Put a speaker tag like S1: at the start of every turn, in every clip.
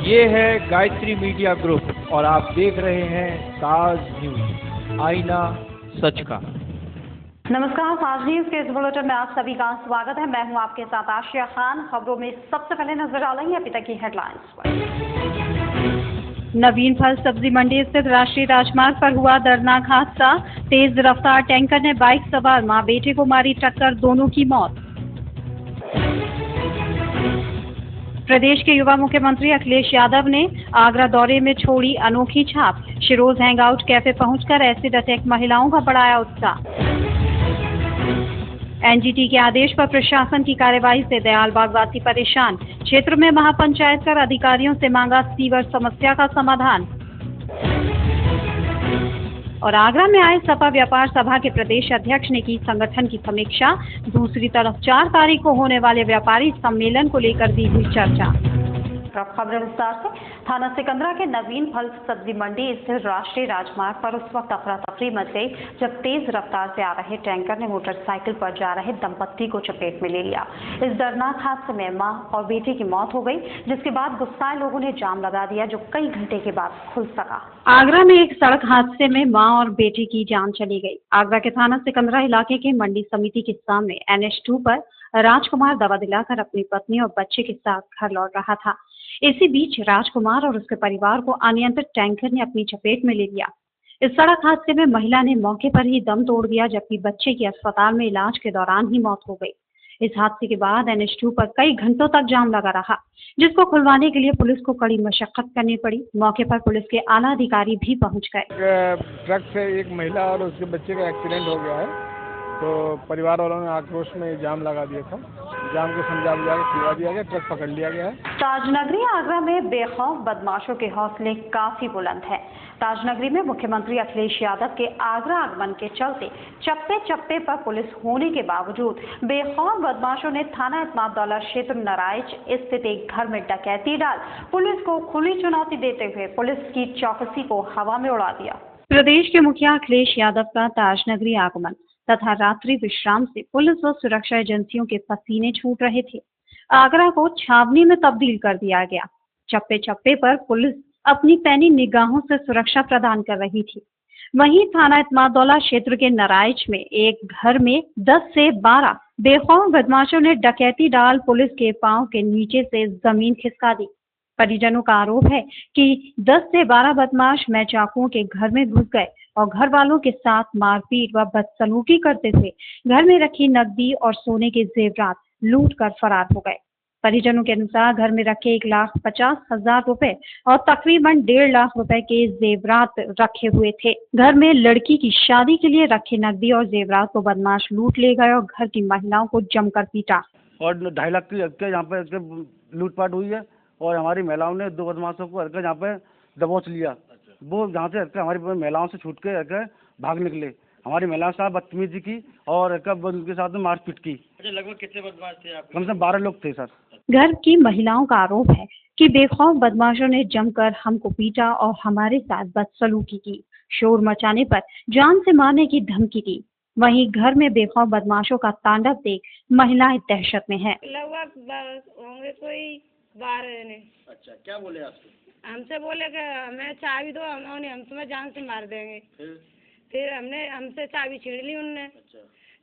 S1: ये है Gayatri media group और आप देख रहे हैं ताज न्यूज, आईना सच का।
S2: नमस्कार, ताज न्यूज के इस बुलेटिन में आप सभी का स्वागत है। मैं हूं आपके साथ आशिया खान। खबरों में सबसे पहले नजर डालेंगे अभी तक की हेडलाइंस पर। नवीन फल सब्जी मंडी स्थित राष्ट्रीय राजमार्ग पर हुआ दर्दनाक हादसा। तेज रफ्तार टैंकर ने बाइक सवार मां बेटे को मारी टक्कर, दोनों की मौत। प्रदेश के युवा मुख्यमंत्री अखिलेश यादव ने आगरा दौरे में छोड़ी अनोखी छाप। शिरोज हैंगआउट कैफे पहुंचकर एसिड अटैक महिलाओं का बढ़ाया उत्साह। एनजीटी के आदेश पर प्रशासन की कार्रवाई से दयालबाग वासी परेशान। क्षेत्र में महापंचायत कर अधिकारियों से मांगा सीवर समस्या का समाधान। और आगरा में आए सपा व्यापार सभा के प्रदेश अध्यक्ष ने की संगठन की समीक्षा। दूसरी तरफ 4 तारीख को होने वाले व्यापारी सम्मेलन को लेकर दी हुई चर्चा। खबरें विस्तार से। थाना सिकंदरा के नवीन फल सब्जी मंडी स्थित राष्ट्रीय राजमार्ग पर उस वक्त अफरा तफरी मच गई जब तेज रफ्तार से आ रहे टैंकर ने मोटरसाइकिल पर जा रहे दंपत्ति को चपेट में ले लिया। इस दर्दनाक हादसे में मां और बेटे की मौत हो गई, जिसके बाद गुस्साए लोगों ने जाम लगा दिया जो कई घंटे के बाद खुल सका। आगरा में एक सड़क हादसे में मां और बेटे की जान चली गई। आगरा के थाना सिकंदरा इलाके के मंडी समिति के सामने NH2 पर राजकुमार दवा दिलाकर अपनी पत्नी और बच्चे के साथ घर लौट रहा था। इसी बीच राजकुमार और उसके परिवार को अनियंत्रित टैंकर ने अपनी चपेट में ले लिया। इस सड़क हादसे में महिला ने मौके पर ही दम तोड़ दिया, जबकि बच्चे की अस्पताल में इलाज के दौरान ही मौत हो गई। इस हादसे के बाद NH2 पर कई घंटों तक जाम लगा रहा, जिसको खुलवाने के लिए पुलिस को कड़ी मशक्कत करनी पड़ी। मौके पर पुलिस के आला अधिकारी भी पहुंच गए।
S3: ट्रक से एक महिला और उसके बच्चे का एक्सीडेंट हो गया है, तो परिवार वालों ने आक्रोश में जाम लगा दिया था। जाम को समझा बुझा के खुलवा दिया गया, ट्रक पकड़ लिया गया है।
S2: ताजनगरी आगरा में बेखौफ बदमाशों के हौसले काफी बुलंद है। ताजनगरी में मुख्यमंत्री अखिलेश यादव के आगरा आगमन के चलते चप्पे चप्पे पर पुलिस होने के बावजूद बेखौफ बदमाशों ने थाना इत्माद-दौला क्षेत्र नाराइच स्थित एक घर में डकैती डाल पुलिस को खुली चुनौती देते हुए पुलिस की चौकसी को हवा में उड़ा दिया। प्रदेश के मुखिया अखिलेश यादव का ताजनगरी आगमन तथा रात्रि विश्राम से पुलिस व सुरक्षा एजेंसियों के पसीने छूट रहे थे। आगरा को छावनी में तब्दील कर दिया गया। चप्पे चप्पे पर पुलिस अपनी पैनी निगाहों से सुरक्षा प्रदान कर रही थी। वहीं थाना इत्माद-दौला क्षेत्र के नाराइच में एक घर में 10 से 12 बेखौफ बदमाशों ने डकैती डाल पुलिस के पांव के नीचे से जमीन खिसका दी। परिजनों का आरोप है कि 10 से 12 बदमाश मैचाकुओं के घर में घुस गए और घर वालों के साथ मारपीट व बदसलूकी करते हुए घर में रखी नकदी और सोने के जेवरात लूट कर फरार हो गए। परिजनों के अनुसार घर में रखे 1,50,000 रुपए और तकरीबन 1.5 लाख रुपए के जेवरात रखे हुए थे। घर में लड़की की शादी के लिए रखे नकदी और जेवरात को बदमाश लूट ले गए और घर की महिलाओं को जमकर पीटा।
S4: और 2.5 लाख की यहाँ पे लूटपाट हुई है और हमारी महिलाओं ने 2 बदमाशों को यहाँ पे दबोच लिया। वो जहाँ से हमारी महिलाओं से छूट के भाग निकले। हमारी महिलाओं से बदतमीजी की और उनके साथ में मारपीट की।
S5: लगभग कितने बदमाश थे आप?
S4: कम से कम 12 लोग थे सर।
S2: घर की महिलाओं का आरोप है कि बेखौफ बदमाशों ने जमकर हमको पीटा और हमारे साथ बदसलूकी की। शोर मचाने पर जान से मारने की धमकी दी। वहीं घर में बेखौफ बदमाशों का तांडव देख महिलाएं दहशत में हैं।
S6: लगभग होंगे कोई 12 ने।
S5: अच्छा, क्या बोले आपसे?
S6: हमसे बोले कि हमें चाबी दो, हम तुम्हें जान से मार देंगे। फिर हमसे चाबी छीन ली उनने।
S5: अच्छा।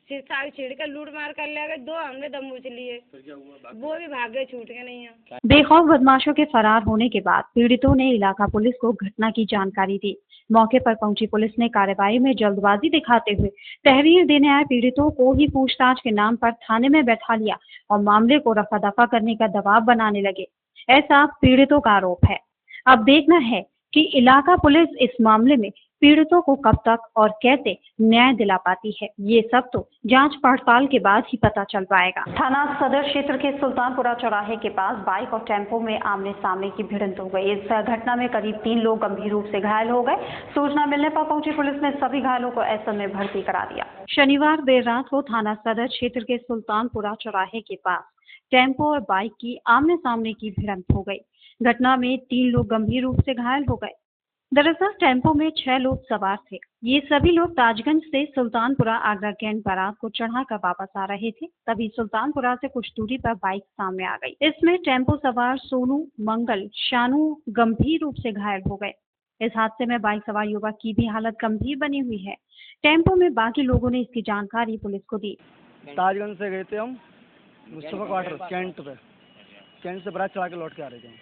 S6: फिर चाबी छीन कर लूट मार कर ले गए। 2 हमने दबोच लिए।
S5: फिर क्या हुआ?
S6: वो भी भाग गए, छूट के नहीं है।
S2: बेखौफ बदमाशों के फरार होने के बाद पीड़ितों ने इलाका पुलिस को घटना की जानकारी दी। मौके पर पहुंची पुलिस ने कार्रवाई में जल्दबाजी दिखाते हुए तहरीर देने आए पीड़ितों को ही पूछताछ के नाम पर थाने में बैठा लिया और मामले को रफा दफा करने का दबाव बनाने लगे, ऐसा पीड़ितों का आरोप है। अब देखना है कि इलाका पुलिस इस मामले में पीड़ितों को कब तक और कैसे न्याय दिला पाती है। ये सब तो जांच पड़ताल के बाद ही पता चल पाएगा। थाना सदर क्षेत्र के सुल्तानपुरा चौराहे के पास बाइक और टेम्पो में आमने सामने की भिड़ंत हो गई। इस घटना में करीब 3 लोग गंभीर रूप से घायल हो गए। सूचना मिलने पर पहुंची पुलिस ने सभी घायलों को SM में भर्ती करा दिया। शनिवार देर रात को थाना सदर क्षेत्र के सुल्तानपुरा चौराहे के पास टेम्पो और बाइक की आमने सामने की भिड़ंत हो गई। घटना में 3 लोग गंभीर रूप से घायल हो गए। दरअसल टेम्पो में 6 लोग सवार थे। ये सभी लोग ताजगंज से सुल्तानपुरा आगरा कैंट बारात को चढ़ाकर वापस आ रहे थे। तभी सुल्तानपुरा से कुछ दूरी पर बाइक सामने आ गई। इसमें टेम्पो सवार सोनू, मंगल, शानू गंभीर रूप से घायल हो गए। इस हादसे में बाइक सवार युवक की भी हालत गंभीर बनी हुई है। टेम्पो में बाकी लोगों ने इसकी जानकारी पुलिस को दी।
S4: ताजगंज से गए थे हम मुस्तफा क्वार्टर कैंट पे, कैंट से बारात चढ़ा के लौट के आ रहे थे हम।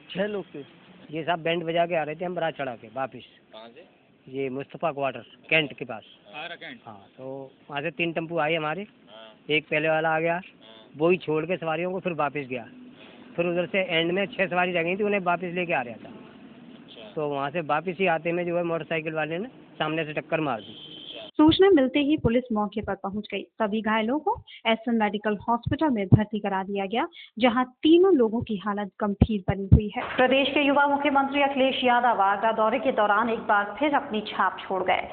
S4: 6 लोग थे।
S7: ये सब बैंड बजा के आ रहे थे हम बारात चढ़ा के वापिस।
S5: कहाँ से?
S7: ये मुस्तफा क्वार्टर कैंट के पास।
S5: कैंट।
S7: हाँ, तो वहाँ से 3 टेम्पू आए हमारे। एक पहले वाला आ गया, वो ही छोड़ के सवारियों को फिर वापस गया। फिर उधर से एंड में 6 सवारी रह गई थी, उन्हें वापस लेके आ रहा था। तो वहाँ से वापस ही आते में जो है मोटरसाइकिल वाले ने सामने से टक्कर मार दी।
S2: सूचना मिलते ही पुलिस मौके पर पहुंच गई। सभी घायलों को एसएन मेडिकल हॉस्पिटल में भर्ती करा दिया गया, जहां तीनों लोगों की हालत गंभीर बनी हुई है। प्रदेश के युवा मुख्यमंत्री अखिलेश यादव आगरा दौरे के दौरान एक बार फिर अपनी छाप छोड़ गए।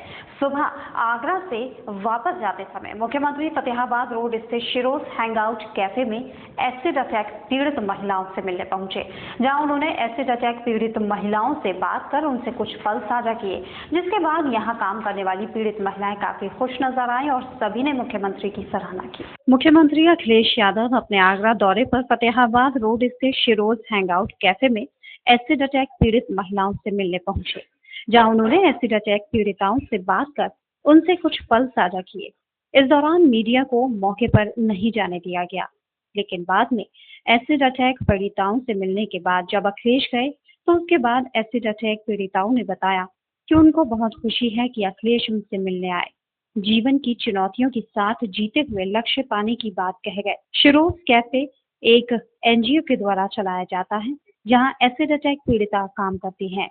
S2: सुबह आगरा से वापस जाते समय मुख्यमंत्री फतेहाबाद रोड स्थित शिरोज हैंगआउट कैफे में एसिड अटैक पीड़ित महिलाओं से मिलने पहुंचे, जहां उन्होंने एसिड अटैक पीड़ित महिलाओं से बात कर उनसे कुछ पल साझा किए, जिसके बाद यहां काम करने वाली पीड़ित महिलाएं काफी खुश नजर आई और सभी ने मुख्यमंत्री की सराहना की। मुख्यमंत्री अखिलेश यादव अपने आगरा दौरे पर फतेहाबाद रोड स्थित शिरोज हैंगआउट कैफे में एसिड अटैक पीड़ित महिलाओं से मिलने पहुंचे, जहां उन्होंने एसिड अटैक पीड़िताओं से बात कर उनसे कुछ पल साझा किए। इस दौरान मीडिया को मौके पर नहीं जाने दिया गया, लेकिन बाद में एसिड अटैक पीड़िताओं से मिलने के बाद जब अखिलेश गए तो उसके बाद एसिड अटैक पीड़िताओं ने बताया कि उनको बहुत खुशी है कि अखिलेश उनसे मिलने आए। जीवन की चुनौतियों के साथ जीते हुए लक्ष्य पाने की बात कह गए। शिरोज कैफे एक एनजीओ के द्वारा चलाया जाता है, जहां एसिड अटैक पीड़िता काम करती हैं।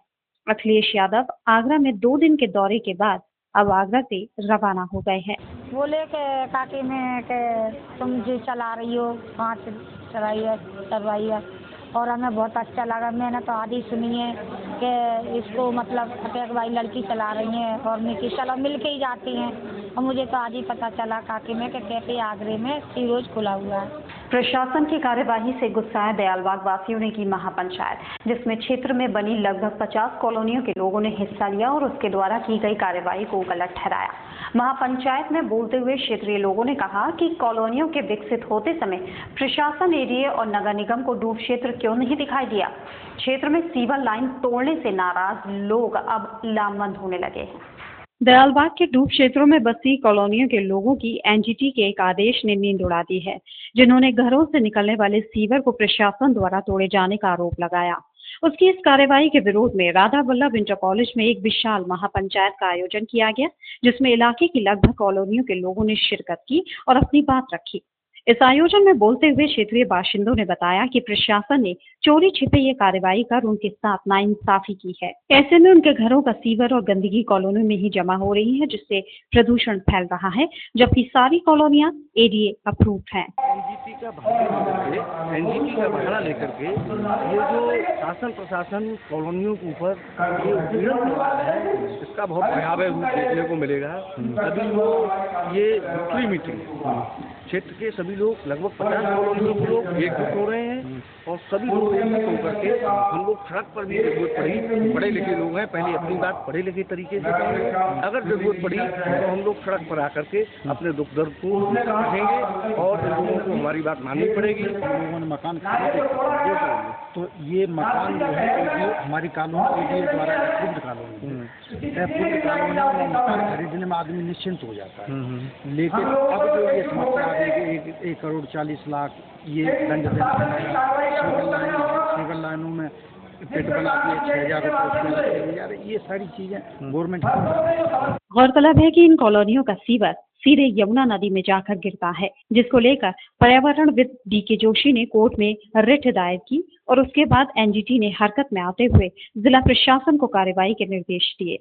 S2: अखिलेश यादव आगरा में 2 दिन के दौरे के बाद अब आगरा से रवाना हो गए हैं।
S8: बोले के काकी में के तुम जो चला रही हो, कहाँ से चलवाई है, और हमें बहुत अच्छा लगा। मैंने तो आधी सुनी है कि इसको मतलब अटैक वाली लड़की चला रही है और मिकी चलो मिल के ही जाती हैं, और मुझे तो आज ही पता चला काकी में कि कैफे आगरे में रोज खुला हुआ है।
S2: प्रशासन की कार्यवाही से गुस्साए दयालबाग वासियों ने की महापंचायत, जिसमें क्षेत्र में बनी लगभग 50 कॉलोनियों के लोगों ने हिस्सा लिया और उसके द्वारा की गई कार्यवाही को गलत ठहराया। महापंचायत में बोलते हुए क्षेत्रीय लोगों ने कहा कि कॉलोनियों के विकसित होते समय प्रशासन एरिया और नगर निगम को डूब क्षेत्र क्यों नहीं दिखाई दिया। क्षेत्र में सीवर लाइन तोड़ने से नाराज लोग अब लामबंद होने लगे हैं। दयालबाग के डूब क्षेत्रों में बसी कॉलोनियों के लोगों की एनजीटी के एक आदेश ने नींद उड़ा दी है, जिन्होंने घरों से निकलने वाले सीवर को प्रशासन द्वारा तोड़े जाने का आरोप लगाया। उसकी इस कार्रवाई के विरोध में राधा वल्लभ इंटर कॉलेज में एक विशाल महापंचायत का आयोजन किया गया, जिसमें इलाके की लगभग कॉलोनियों के लोगों ने शिरकत की और अपनी बात रखी। इस आयोजन में बोलते हुए क्षेत्रीय बाशिंदों ने बताया कि प्रशासन ने चोरी छिपे ये कार्रवाई कर उनके साथ नाइंसाफी की है। ऐसे में उनके घरों का सीवर और गंदगी कॉलोनियों में ही जमा हो रही है, जिससे प्रदूषण फैल रहा है, जबकि सारी कॉलोनियां एडीए अप्रूव्ड हैं।
S4: एनजीटी का भाड़ा लेकर के ये जो शासन प्रशासन कॉलोनियों के ऊपर ये उत्पीड़न हो रहा है, इसका बहुत भयावह रूप देखने को मिलेगा। अभी लोग ये दूसरी मीटिंग क्षेत्र के सभी लोग लगभग 50 कॉलोनियों के लोग एकजुट हो रहे हैं और सभी लोग एकजुट होकर के हम लोग सड़क पर भी जरूरत पड़ी, पढ़े लिखे लोग हैं, पहले अपनी बात पढ़े लिखे तरीके से करेंगे, अगर जरूरत पड़ी तो हम लोग सड़क पर आकर के अपने दुख दर्द को कहेंगे और इन लोगों को हमारी बात माननी पड़ेगी।
S9: लोगों ने मकान खरीदे तो ये मकान जो है हमारी कानून के द्वारा अप्रूव्ड कानून है। अप्रूव्ड कानून में मकान खरीदने में आदमी निश्चिंत हो जाता है, लेकिन अब जो ये समस्या आ गई कि 1 करोड़ 40 लाख ये दंड सिविल लाइनों में पेट बना दिए 6,000 रुपये, ये सारी चीजें गवर्नमेंट।
S2: गौरतलब है कि इन कॉलोनियों का सीवर सीधे यमुना नदी में जाकर गिरता है, जिसको लेकर पर्यावरणविद डीके जोशी ने कोर्ट में रिट दायर की और उसके बाद एनजीटी ने हरकत में आते हुए जिला प्रशासन को कार्रवाई के निर्देश दिए।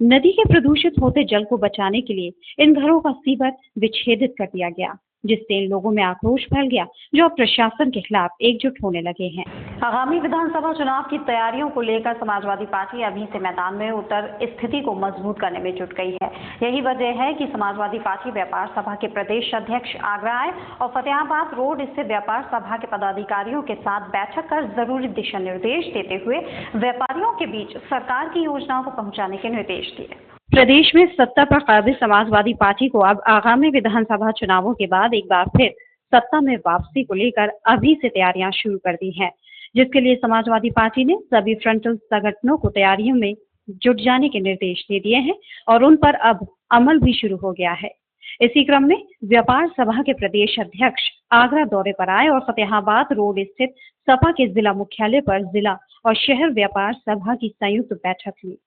S2: नदी के प्रदूषित होते जल को बचाने के लिए इन घरों का सीवर विच्छेदित कर दिया गया। जिससे इन लोगों में आक्रोश फैल गया, जो अब प्रशासन के खिलाफ एकजुट होने लगे हैं। आगामी विधानसभा चुनाव की तैयारियों को लेकर समाजवादी पार्टी अभी से मैदान में उतर स्थिति को मजबूत करने में जुट गई है। यही वजह है कि समाजवादी पार्टी व्यापार सभा के प्रदेश अध्यक्ष आगरा आए और फतेहाबाद रोड स्थित व्यापार सभा के पदाधिकारियों के साथ बैठक कर जरूरी दिशा निर्देश देते हुए व्यापारियों के बीच सरकार की योजनाओं को पहुंचाने के निर्देश दिए। प्रदेश में सत्ता पर काबिज समाजवादी पार्टी को अब आगामी विधानसभा चुनावों के बाद एक बार फिर सत्ता में वापसी को लेकर अभी से तैयारियां शुरू कर दी हैं, जिसके लिए समाजवादी पार्टी ने सभी फ्रंटल संगठनों को तैयारियों में जुट जाने के निर्देश दे दिए हैं और उन पर अब अमल भी शुरू हो गया है। इसी क्रम में व्यापार सभा के प्रदेश अध्यक्ष आगरा दौरे पर आए और फतेहाबाद रोड स्थित सपा के जिला मुख्यालय पर जिला और शहर व्यापार सभा की संयुक्त बैठक ली,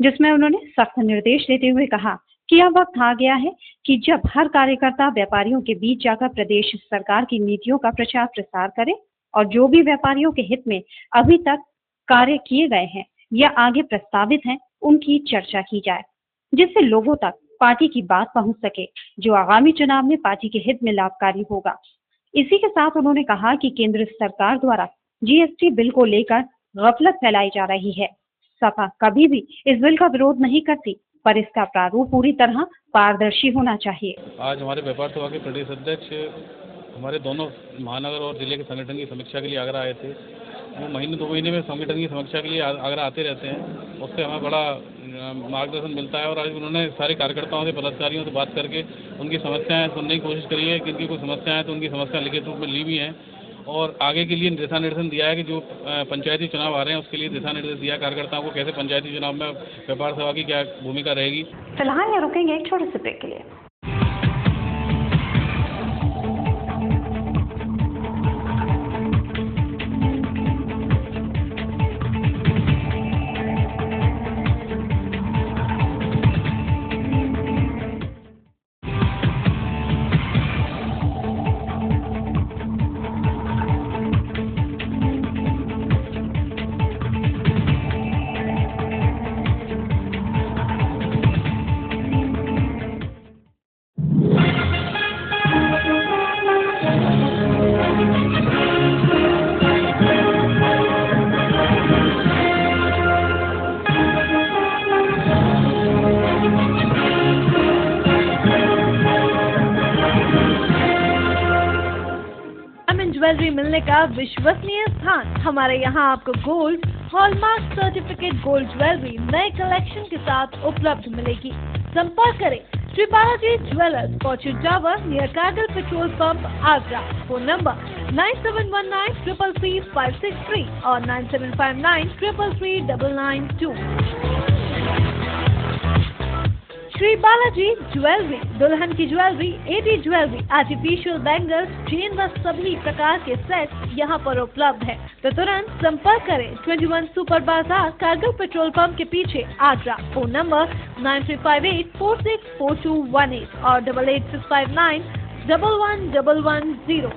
S2: जिसमें उन्होंने सख्त निर्देश देते हुए कहा कि अब वक्त आ गया है कि जब हर कार्यकर्ता व्यापारियों के बीच जाकर प्रदेश सरकार की नीतियों का प्रचार प्रसार करे और जो भी व्यापारियों के हित में अभी तक कार्य किए गए हैं या आगे प्रस्तावित हैं, उनकी चर्चा की जाए, जिससे लोगों तक पार्टी की बात पहुंच सके, जो आगामी चुनाव में पार्टी के हित में लाभकारी होगा। इसी के साथ उन्होंने कहा कि केंद्र सरकार द्वारा जीएसटी बिल को लेकर गफलत फैलाई जा रही है। सपा कभी भी इस बिल का विरोध नहीं करती, पर इसका प्रारूप पूरी तरह पारदर्शी होना चाहिए।
S10: आज हमारे व्यापार सभा के प्रदेश अध्यक्ष हमारे दोनों महानगर और जिले के संगठन की समीक्षा के लिए आगरा आए थे। वो महीने 2 महीने में संगठन की समीक्षा के लिए आगरा आते रहते हैं, उससे हमें बड़ा मार्गदर्शन मिलता है। और आज उन्होंने सारे कार्यकर्ताओं से, पदाधिकारियों से बात करके उनकी समस्याएं सुनने की कोशिश करी है। जिनकी कोई समस्याएं हैं तो उनकी समस्या लिखित रूप में ली भी हैं और आगे के लिए दिशा निर्देशन दिया है कि जो पंचायती चुनाव आ रहे हैं उसके लिए दिशा निर्देश दिया कार्यकर्ताओं को, कैसे पंचायती चुनाव में व्यापार सभा की क्या भूमिका रहेगी।
S2: फिलहाल यहाँ रुकेंगे एक छोटे से ब्रेक के लिए।
S11: ज्वेलरी मिलने का विश्वसनीय स्थान। हमारे यहाँ आपको gold hallmark certificate gold jewellery नए कलेक्शन के साथ उपलब्ध मिलेगी। संपर्क करें Shri Balaji jewellers, fortune tower near Kargil petrol pump, Agra. Phone number 9719333563 और 9759333992। श्री बालाजी ज्वेलरी दुल्हन की jewellery, AD jewellery, artificial bangles, chain व सभी प्रकार के सेट यहाँ पर उपलब्ध है। तो तुरंत संपर्क करें 21 सुपर बाजार, कारगिल पेट्रोल पंप के पीछे, आगरा। फोन नंबर 9358464218 और 8865911110।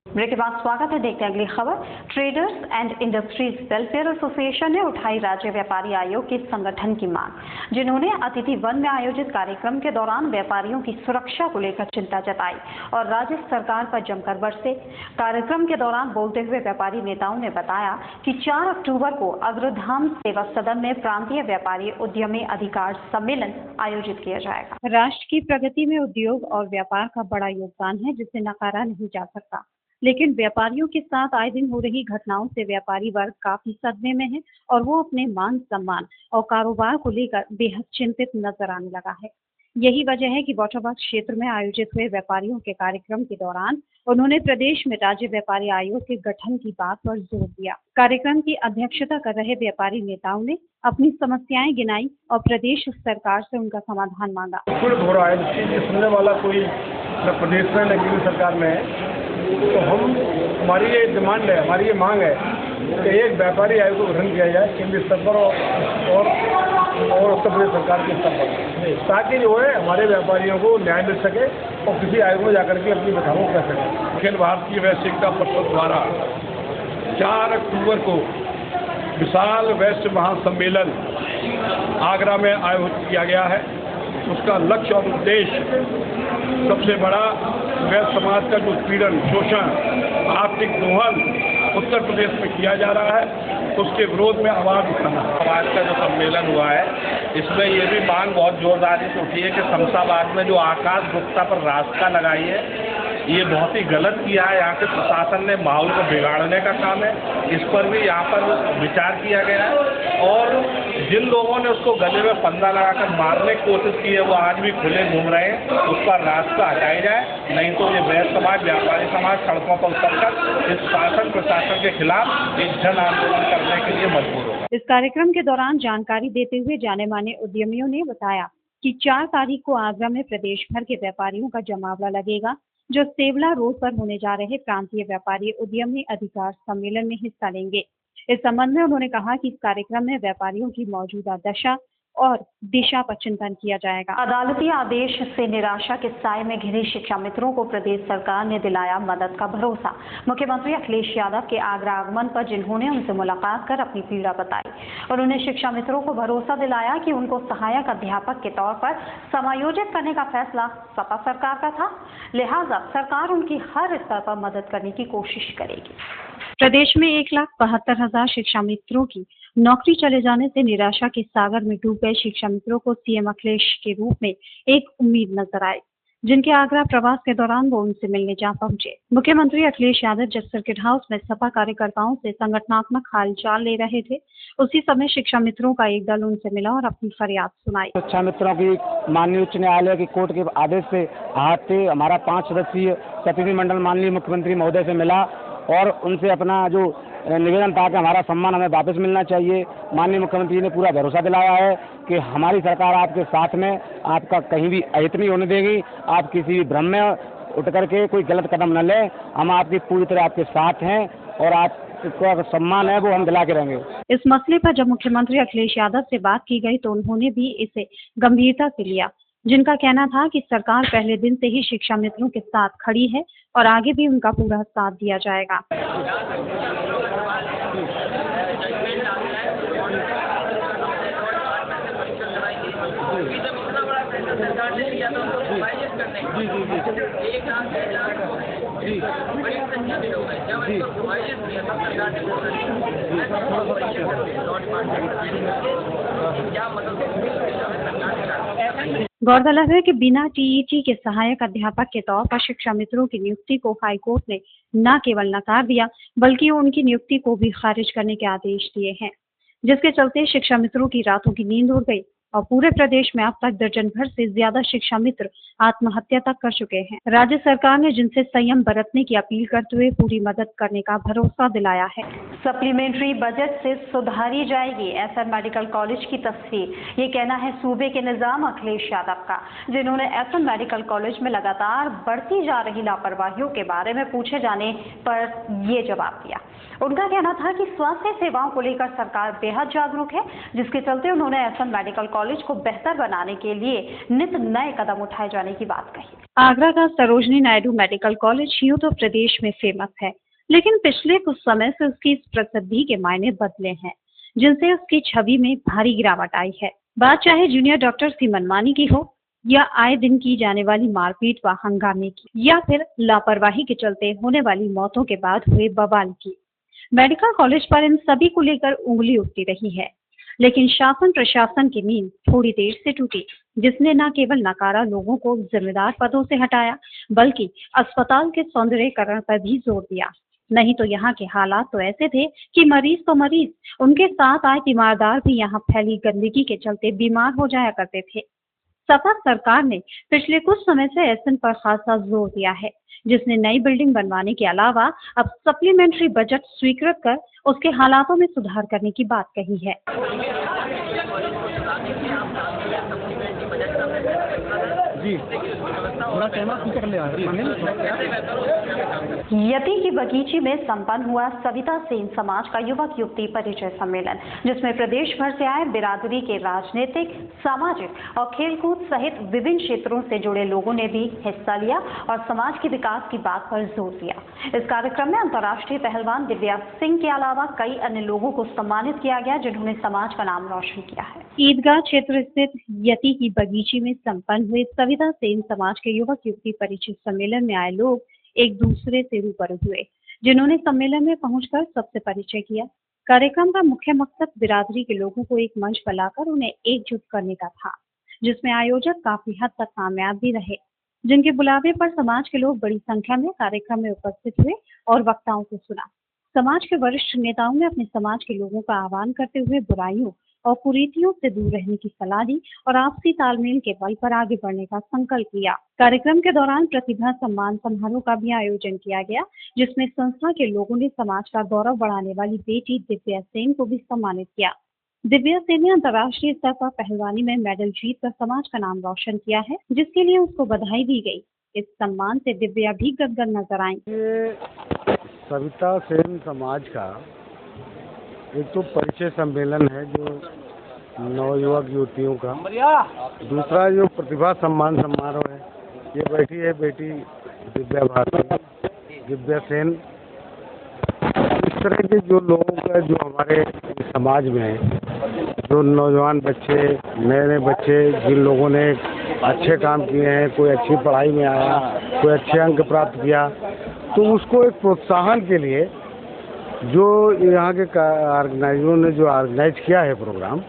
S2: ब्रेक के बाद स्वागत है। देखते हैं अगली खबर। Traders and industries welfare association ने उठाई राज्य व्यापारी आयोग के संगठन की मांग, जिन्होंने अतिथि वन में आयोजित कार्यक्रम के दौरान व्यापारियों की सुरक्षा को लेकर चिंता जताई और राज्य सरकार पर जमकर बरसे। कार्यक्रम के दौरान बोलते हुए व्यापारी नेताओं ने बताया कि 4 अक्टूबर को अग्रधाम सेवा सदन में प्रांतीय व्यापारी उद्यमी अधिकार सम्मेलन आयोजित किया जाएगा। राष्ट्र की प्रगति में उद्योग और व्यापार का बड़ा योगदान है, जिसे नकारा नहीं जा सकता। लेकिन व्यापारियों के साथ आए दिन हो रही घटनाओं से व्यापारी वर्ग काफी सदमे में है और वो अपने मान सम्मान और कारोबार को लेकर बेहद चिंतित नजर आने लगा है। यही वजह है कि वाटरवर्क्स क्षेत्र में आयोजित हुए व्यापारियों के कार्यक्रम के दौरान उन्होंने प्रदेश में राज्य व्यापारी आयोग के गठन की बात पर जोर दिया। कार्यक्रम की अध्यक्षता कर रहे व्यापारी नेताओं ने अपनी समस्याएं गिनाई और प्रदेश सरकार से उनका समाधान मांगा।
S3: हो रहा है सुनने वाला कोई न प्रदेश में न केंद्र सरकार में है, तो हमारी ये डिमांड है, हमारी ये मांग है कि एक व्यापारी आयोग को गठन किया जाए केंद्र स्तर पर और उत्तर प्रदेश सरकार के स्तर पर, ताकि जो है हमारे व्यापारियों को न्याय मिल सके और किसी आयोग में जाकर के अपनी व्यथाओं कर सके।
S12: अखिल भारतीय वैश्य एकता परिषद द्वारा 4 अक्टूबर को विशाल वैश्य महासम्मेलन आगरा में आयोजित किया गया है। उसका लक्ष्य और उद्देश्य सबसे बड़ा वैश्य समाज का जो उत्पीड़न, शोषण, आर्थिक दोहन उत्तर प्रदेश में किया जा रहा है, उसके विरोध में आवाज उठाना।
S13: आज का जो सम्मेलन हुआ है, इसमें ये भी मांग बहुत जोरदारी से उठी है कि शमशाबाद में जो आकाश गुप्ता पर रास्ता लगाई है, ये बहुत ही गलत किया है। यहाँ के प्रशासन ने माहौल को बिगाड़ने का काम है, इस पर भी यहाँ पर विचार किया गया है। और जिन लोगों ने उसको गले में फंदा लगाकर मारने की कोशिश की है, वो आज भी खुले घूम रहे हैं। उस पर रास्ता हटाया जाए, नहीं तो ये वैश्य समाज, व्यापारी समाज सड़कों पर उतरकर इस शासन प्रशासन के खिलाफ एक जन आंदोलन करने के लिए मजबूर होगा।
S2: इस कार्यक्रम के दौरान जानकारी देते हुए जाने माने उद्यमियों ने बताया कि 4 तारीख को आगरा में प्रदेश भर के व्यापारियों का जमावड़ा लगेगा, जो सेवला रोड पर होने जा रहे प्रांतीय व्यापारी उद्यमी अधिकार सम्मेलन में हिस्सा लेंगे। इस संबंध में उन्होंने कहा कि इस कार्यक्रम में व्यापारियों की मौजूदा दशा और दिशा पर चिंतन किया जाएगा। अदालती आदेश से निराशा के साए में घिरे शिक्षा मित्रों को प्रदेश सरकार ने दिलाया मदद का भरोसा। मुख्यमंत्री अखिलेश यादव के आगरा आगमन पर जिन्होंने उनसे मुलाकात कर अपनी पीड़ा बताई, उन्होंने शिक्षा मित्रों को भरोसा दिलाया कि उनको सहायक अध्यापक के तौर पर समायोजित करने का फैसला सपा सरकार का था, लिहाजा सरकार उनकी हर स्तर पर मदद करने की कोशिश करेगी। प्रदेश में 1,72,000 शिक्षा मित्रों की नौकरी चले जाने से निराशा के सागर में डूब गए शिक्षा मित्रों को सीएम अखिलेश के रूप में एक उम्मीद नजर आई, जिनके आगरा प्रवास के दौरान वो उनसे मिलने जा पहुंचे। मुख्यमंत्री अखिलेश यादव जब सर्किट हाउस में सपा कार्यकर्ताओं से संगठनात्मक हालचाल ले रहे थे, उसी समय शिक्षा मित्रों का एक दल उनसे मिला और अपनी फरियाद सुनाई।
S4: शिक्षा मित्रों की माननीय उच्च न्यायालय की कोर्ट के आदेश से आज से हमारा 5 सदस्यीय प्रतिनिधिमंडल माननीय मुख्यमंत्री महोदय से मिला और उनसे अपना जो निवेदन था कि हमारा सम्मान हमें वापस मिलना चाहिए। माननीय मुख्यमंत्री ने पूरा भरोसा दिलाया है कि हमारी सरकार आपके साथ में, आपका कहीं भी अहित नहीं होने देगी। आप किसी भी भ्रम में उठ करके कोई गलत कदम न लें, हम आपकी पूरी तरह आपके साथ हैं और आपका सम्मान है वो हम दिला के रहेंगे।
S2: इस मसले पर जब मुख्यमंत्री अखिलेश यादव से बात की गई तो उन्होंने भी इसे गंभीरता से लिया, जिनका कहना था कि सरकार पहले दिन से ही शिक्षा मित्रों के साथ खड़ी है और आगे भी उनका पूरा साथ दिया जाएगा। गौरतलब है कि बिना टीईटी के सहायक अध्यापक के तौर पर शिक्षा मित्रों की नियुक्ति को हाईकोर्ट ने न केवल नकार दिया बल्कि उनकी नियुक्ति को भी खारिज करने के आदेश दिए हैं, जिसके चलते शिक्षा मित्रों की रातों की नींद उड़ गई और पूरे प्रदेश में अब तक दर्जन भर से ज्यादा शिक्षा मित्र आत्महत्या तक कर चुके हैं। राज्य सरकार ने जिनसे संयम बरतने की अपील करते हुए पूरी मदद करने का भरोसा दिलाया है। सप्लीमेंट्री बजट से सुधारी जाएगी एसएन मेडिकल कॉलेज की तस्वीर, ये कहना है सूबे के निजाम अखिलेश यादव का, जिन्होंने एसएन मेडिकल कॉलेज में लगातार बढ़ती जा रही लापरवाहियों के बारे में पूछे जाने पर ये जवाब दिया। उनका कहना था कि स्वास्थ्य सेवाओं को लेकर सरकार बेहद जागरूक है, जिसके चलते उन्होंने एसएन मेडिकल कॉलेज को बेहतर बनाने के लिए नित नए कदम उठाए जाने की बात कही। आगरा का सरोजनी नायडू मेडिकल कॉलेज यूं तो प्रदेश में फेमस है, लेकिन पिछले कुछ समय से उसकी इस प्रसिद्धि के मायने बदले हैं, जिनसे उसकी छवि में भारी गिरावट आई है। बात चाहे जूनियर डॉक्टर्स की मनमानी की हो या आए दिन की जाने वाली मारपीट व हंगामे की, या फिर लापरवाही के चलते होने वाली मौतों के बाद हुए बवाल की, मेडिकल कॉलेज पर इन सभी को लेकर उंगली उठती रही है। लेकिन शासन प्रशासन की नींद थोड़ी देर से टूटी, जिसने न केवल नकारा लोगों को जिम्मेदार पदों से हटाया बल्कि अस्पताल के सौंदर्यीकरण पर भी जोर दिया। नहीं तो यहाँ के हालात तो ऐसे थे कि मरीज तो मरीज, उनके साथ आए तीमारदार भी यहाँ फैली गंदगी के चलते बीमार हो जाया करते थे। सपा सरकार ने पिछले कुछ समय से एसएन पर खासा जोर दिया है, जिसने नई बिल्डिंग बनवाने के अलावा अब सप्लीमेंट्री बजट स्वीकृत कर उसके हालातों में सुधार करने की बात कही है।
S9: जी थोड़ा कैमरा पीछे कर ले
S2: यति की बगीची में संपन्न हुआ सविता सेन समाज का युवक युवती परिचय सम्मेलन, जिसमें प्रदेश भर से आए बिरादरी के राजनीतिक, सामाजिक और खेलकूद सहित विभिन्न क्षेत्रों से जुड़े लोगों ने भी हिस्सा लिया और समाज के विकास की बात पर जोर दिया। इस कार्यक्रम में अंतर्राष्ट्रीय पहलवान दिव्या सिंह के अलावा कई अन्य लोगों को सम्मानित किया गया, जिन्होंने समाज का नाम रोशन किया है। ईदगाह क्षेत्र स्थित यति की बगीची में संपन्न हुए सविता सेन समाज के युवक युवती परिचय सम्मेलन में आए लोग एक दूसरे से रूबरू हुए, जिन्होंने सम्मेलन में पहुंचकर सबसे परिचय किया। कार्यक्रम का मुख्य मकसद बिरादरी के लोगों को एक मंच पर लाकर उन्हें एकजुट करने का था, जिसमें आयोजक काफी हद तक कामयाब भी रहे, जिनके बुलावे पर समाज के लोग बड़ी संख्या में कार्यक्रम में उपस्थित हुए और वक्ताओं को सुना। समाज के वरिष्ठ नेताओं ने अपने समाज के लोगों का आह्वान करते हुए बुराइयों और कुरीतियों से दूर रहने की सलाह दी और आपसी तालमेल के बल पर आगे बढ़ने का संकल्प लिया। कार्यक्रम के दौरान प्रतिभा सम्मान समारोह का भी आयोजन किया गया, जिसमें संस्था के लोगों ने समाज का गौरव बढ़ाने वाली बेटी दिव्या सेन को भी सम्मानित किया। दिव्या सेन ने अंतर्राष्ट्रीय स्तर पर पहलवानी में मेडल जीतकर समाज का नाम रोशन किया है, जिसके लिए उसको बधाई दी गई। इस सम्मान से दिव्या भी गदगद नजर आई।
S4: सविता सेन समाज का एक तो परिचय सम्मेलन है जो नवयुवक युवतियों का, दूसरा जो प्रतिभा सम्मान समारोह है, ये बैठी है बेटी दिव्या भारती, दिव्या सेन। इस तरह के जो लोगों का जो हमारे समाज में है, जो नौजवान बच्चे, नए नए बच्चे, जिन लोगों ने अच्छे काम किए हैं, कोई अच्छी पढ़ाई में आया, कोई अच्छे अंक प्राप्त किया, तो उसको एक प्रोत्साहन के लिए जो यहाँ के ऑर्गेनाइजरों ने जो ऑर्गेनाइज किया है प्रोग्राम,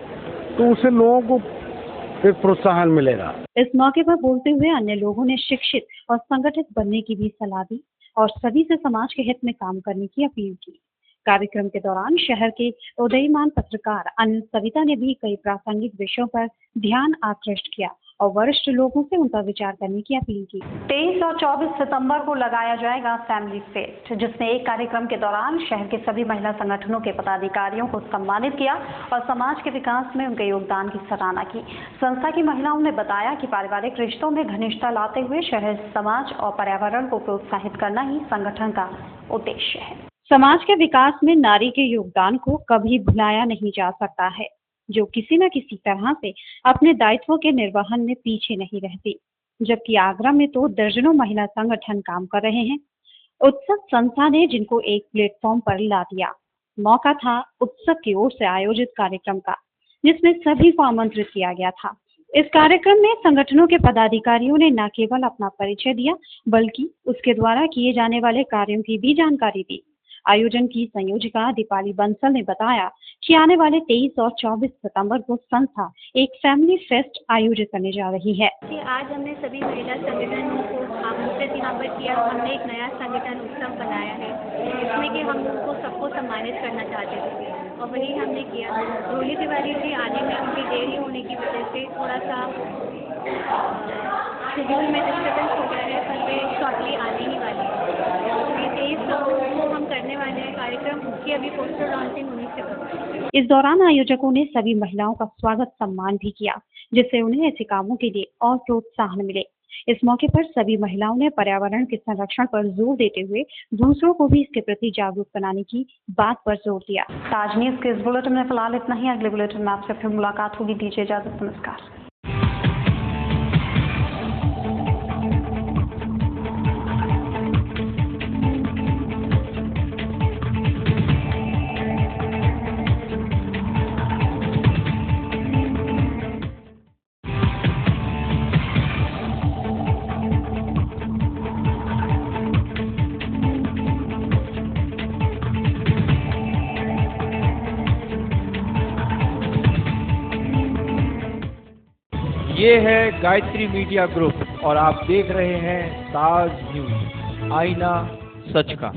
S4: तो उससे लोगों को एक प्रोत्साहन मिलेगा।
S2: इस मौके पर बोलते हुए अन्य लोगों ने शिक्षित और संगठित बनने की भी सलाह दी और सभी से समाज के हित में काम करने की अपील की। कार्यक्रम के दौरान शहर के उदयमान पत्रकार अनिल सविता ने भी कई प्रासंगिक विषयों पर ध्यान आकृष्ट किया और वरिष्ठ लोगों से उनका विचार करने की अपील की। 23 और 24 सितंबर को लगाया जाएगा फैमिली फेस्ट, जिसमें एक कार्यक्रम के दौरान शहर के सभी महिला संगठनों के पदाधिकारियों को सम्मानित किया और समाज के विकास में उनके योगदान की सराहना की। संस्था की महिलाओं ने बताया कि पारिवारिक रिश्तों में घनिष्ठता लाते हुए शहर, समाज और पर्यावरण को प्रोत्साहित करना ही संगठन का उद्देश्य है। समाज के विकास में नारी के योगदान को कभी भुलाया नहीं जा सकता है, जो किसी न किसी तरह से अपने दायित्वों के निर्वहन में पीछे नहीं रहती। जबकि आगरा में तो दर्जनों महिला संगठन काम कर रहे हैं। उत्सव संस्था ने जिनको एक प्लेटफॉर्म पर ला दिया। मौका था उत्सव की ओर से आयोजित कार्यक्रम का, जिसमें सभी को आमंत्रित किया गया था। इस कार्यक्रम में संगठनों के पदाधिकारियों ने न केवल अपना परिचय दिया, बल्कि उसके द्वारा किए जाने वाले कार्यों की भी जानकारी दी। आयोजन की संयोजिका दीपाली बंसल ने बताया कि आने वाले 23 और 24 सितंबर को संस्था एक फैमिली फेस्ट आयोजित करने जा रही है।
S14: आज हमने सभी महिला संगठनों को आमंत्रित यहाँ पर किया। हमने एक नया संगठन उत्सव बनाया है, जिसमें कि हम उनको सबको सम्मानित करना चाहते थे और वही हमने किया। रोली तिवारी जी आने में उनकी देरी होने की वजह से थोड़ा सा शेड्यूल में डिस्टर्बेंस हो गया है, पर वे शॉर्टली आने ही वाले हैं। 23 को हम करने वाले हैं कार्यक्रम की अभी पोस्टर लॉन्चिंग होने से पहले।
S2: इस दौरान आयोजकों ने सभी महिलाओं का स्वागत सम्मान भी किया, जिससे उन्हें ऐसे कामों के लिए और प्रोत्साहन मिले। इस मौके पर सभी महिलाओं ने पर्यावरण के संरक्षण पर जोर देते हुए दूसरों को भी इसके प्रति जागरूक बनाने की बात पर जोर दिया। ताज न्यूज़ के इस बुलेटिन में फिलहाल इतना ही। अगले बुलेटिन में आपसे फिर मुलाकात होगी। दीजिए इजाजत, नमस्कार।
S1: ये है गायत्री मीडिया ग्रुप। और आप देख रहे हैं ताज न्यूज, आईना सच का।